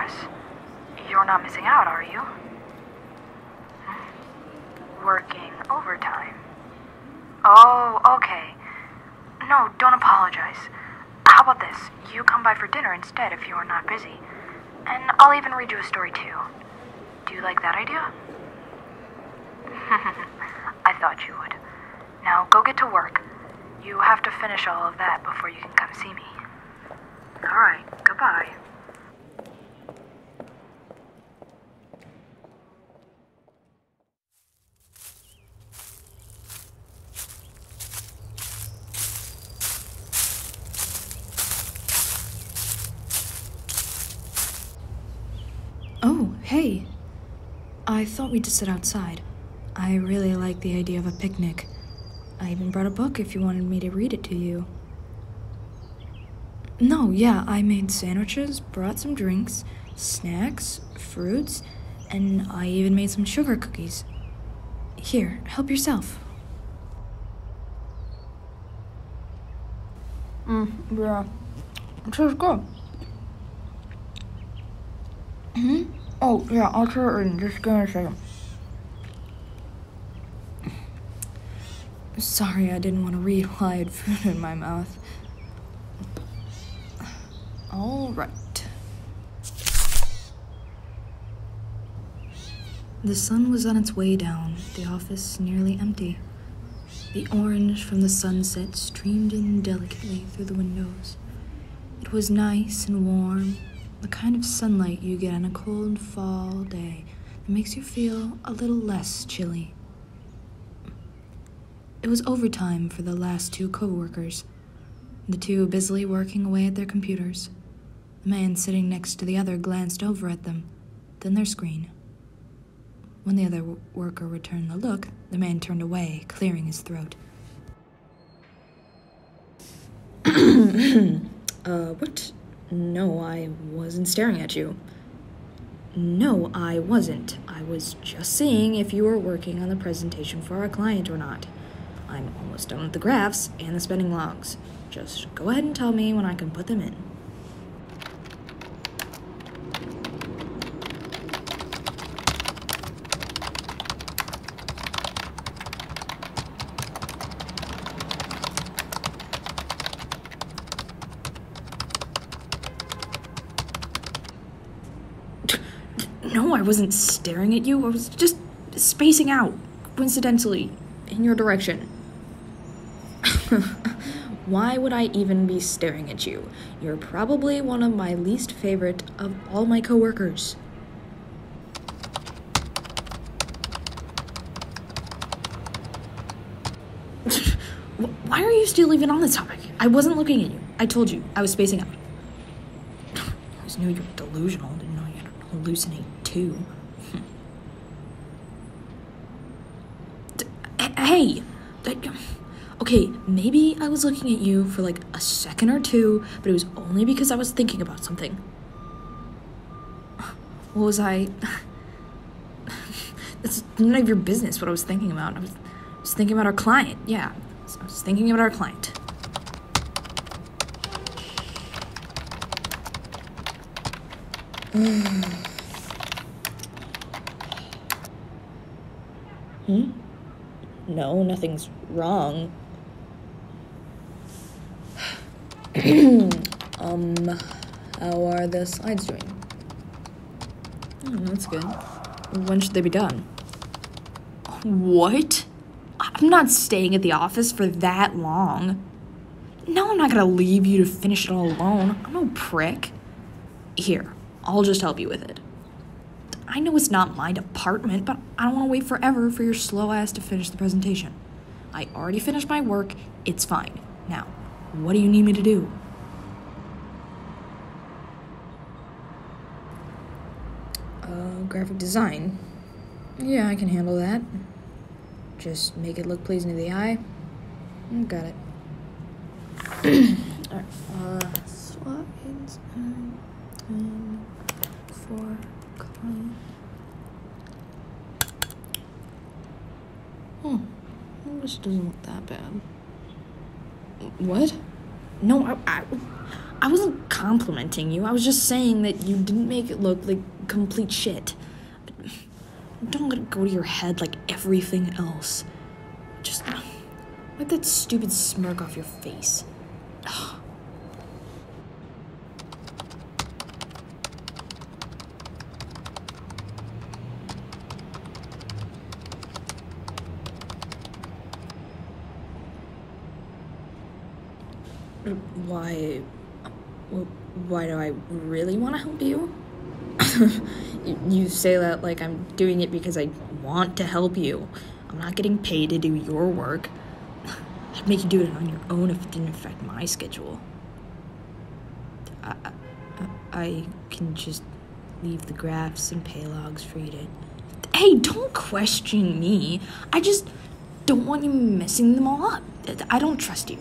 guess. You're not missing out, are you? Working overtime. Oh, okay. No, don't apologize. How about this? You come by for dinner instead if you're not busy. And I'll even read you a story too. Do you like that idea? I thought you would. Now go get to work. You have to finish all of that before you can come see me. Alright, goodbye. Oh, hey. I thought we'd just sit outside. I really like the idea of a picnic. I even brought a book if you wanted me to read it to you. No, yeah, I made sandwiches, brought some drinks, snacks, fruits, and I even made some sugar cookies. Here, help yourself. Yeah. It tastes good. Oh, yeah, I'll try it in. Just give me a second. Sorry, I didn't want to read while I had food in my mouth. All right. The sun was on its way down, the office nearly empty. The orange from the sunset streamed in delicately through the windows. It was nice and warm, the kind of sunlight you get on a cold fall day that makes you feel a little less chilly. It was overtime for the last two co-workers, the two busily working away at their computers. The man sitting next to the other glanced over at them, then their screen. When the other worker returned the look, the man turned away, clearing his throat. What? No, I wasn't staring at you. No, I wasn't. I was just seeing if you were working on the presentation for our client or not. I'm almost done with the graphs and the spending logs. Just go ahead and tell me when I can put them in. No, I wasn't staring at you. I was just spacing out, coincidentally, in your direction. Why would I even be staring at you? You're probably one of my least favorite of all my coworkers. Why are you still even on this topic? I wasn't looking at you. I told you, I was spacing out. I always knew you were delusional. Didn't know you had to hallucinate too. Hey! Okay, maybe I was looking at you for like a second or two, but it was only because I was thinking about something. What was I? That's none of your business what I was thinking about. I was thinking about our client, yeah. I was thinking about our client. No, nothing's wrong. How are the slides doing? That's good. When should they be done? What? I'm not staying at the office for that long. No, I'm not gonna leave you to finish it all alone. I'm no prick. Here, I'll just help you with it. I know it's not my department, but I don't want to wait forever for your slow ass to finish the presentation. I already finished my work, it's fine. Now, what do you need me to do? Graphic design. Yeah, I can handle that. Just make it look pleasing to the eye. Got it. Alright, slides and for client. This doesn't look that bad. What? No, I wasn't complimenting you. I was just saying that you didn't make it look like complete shit. Don't let it go to your head like everything else. Just wipe that stupid smirk off your face. Ugh. Why do I really want to help you? You say that like I'm doing it because I want to help you. I'm not getting paid to do your work. I'd make you do it on your own if it didn't affect my schedule. I can just leave the graphs and pay logs for you to... Hey, don't question me. I just don't want you messing them all up. I don't trust you.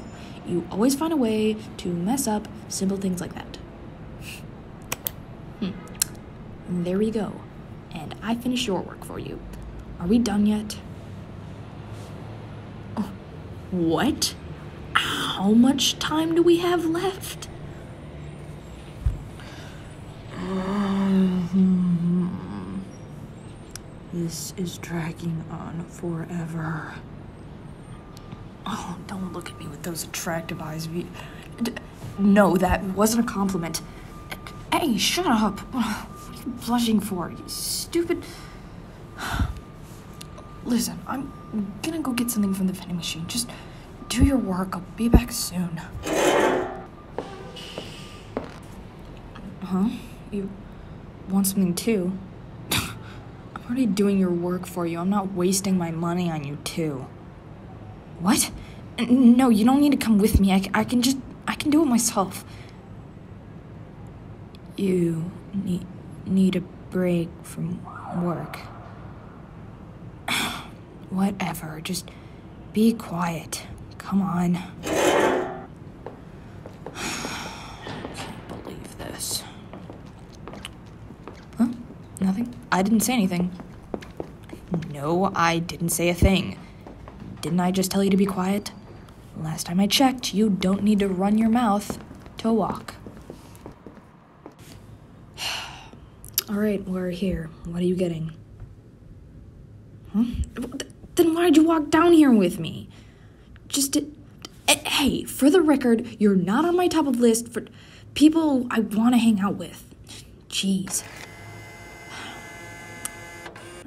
You always find a way to mess up simple things like that. There we go. And I finished your work for you. Are we done yet? Oh, what? How much time do we have left? This is dragging on forever. Oh, don't look at me with those attractive eyes. No, that wasn't a compliment. Hey, shut up. What are you blushing for? You stupid... Listen, I'm gonna go get something from the vending machine. Just do your work. I'll be back soon. Huh? You want something too? I'm already doing your work for you. I'm not wasting my money on you too. What? No, you don't need to come with me. I can do it myself. You need a break from work. Whatever, just be quiet. Come on. I can't believe this. Huh? Nothing? I didn't say anything. No, I didn't say a thing. Didn't I just tell you to be quiet? Last time I checked, you don't need to run your mouth to walk. Alright, we're here. What are you getting? Huh? Then why did you walk down here with me? Hey, for the record, you're not on my top of list for people I want to hang out with. Jeez.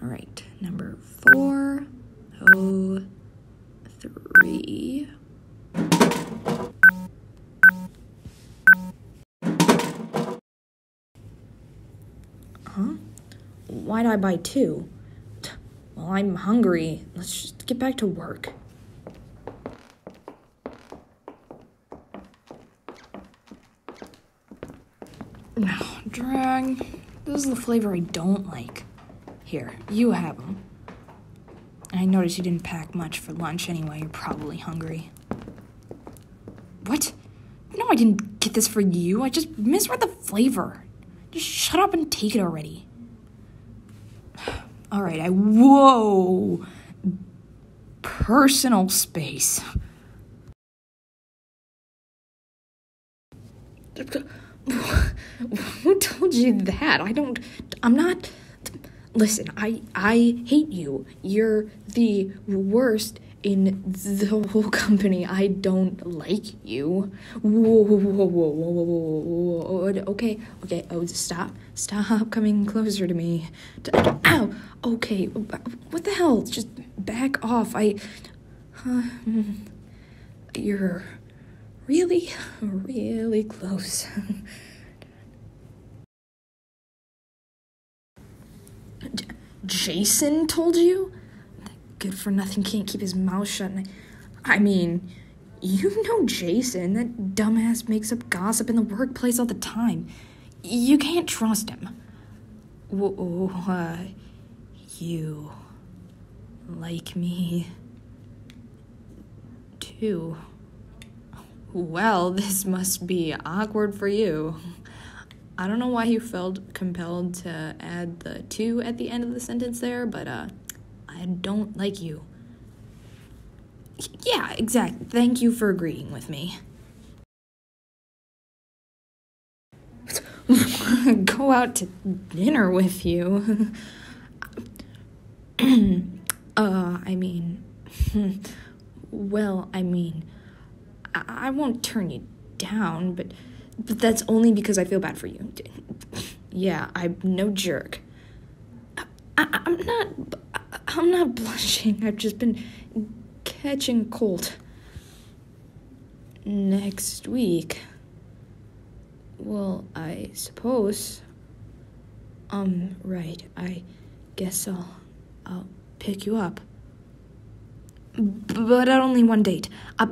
Alright, number 403. Huh? Why'd I buy 2? Well, I'm hungry. Let's just get back to work. No, drag. This is the flavor I don't like. Here, you have them. I noticed you didn't pack much for lunch anyway. You're probably hungry. What? No, I didn't get this for you. I just misread the flavor. Just shut up and take it already. All right, whoa. Personal space. Who told you that? I'm not... Listen, I hate you. You're the worst in the whole company. I don't like you. Whoa. Okay. Oh, stop coming closer to me. Ow. Okay. What the hell? Just back off. You're really, really close. Jason told you? That good for nothing can't keep his mouth shut. I mean, you know Jason. That dumbass makes up gossip in the workplace all the time. You can't trust him. You like me too. Well, this must be awkward for you. I don't know why you felt compelled to add the 2 at the end of the sentence there, but I don't like you. Yeah, exactly. Thank you for agreeing with me. go out to dinner with you. I mean, well, I mean, I won't turn you down, but that's only because I feel bad for you. Yeah, I'm no jerk. I'm not blushing. I've just been catching cold. Next week. Well, I suppose. Right. I guess I'll pick you up. But at only one date.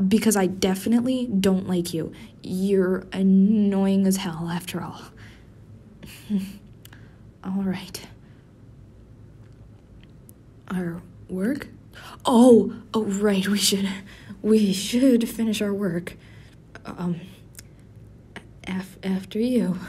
Because I definitely don't like you. You're annoying as hell, after all. All right. Our work? Oh, right. We should finish our work. After you.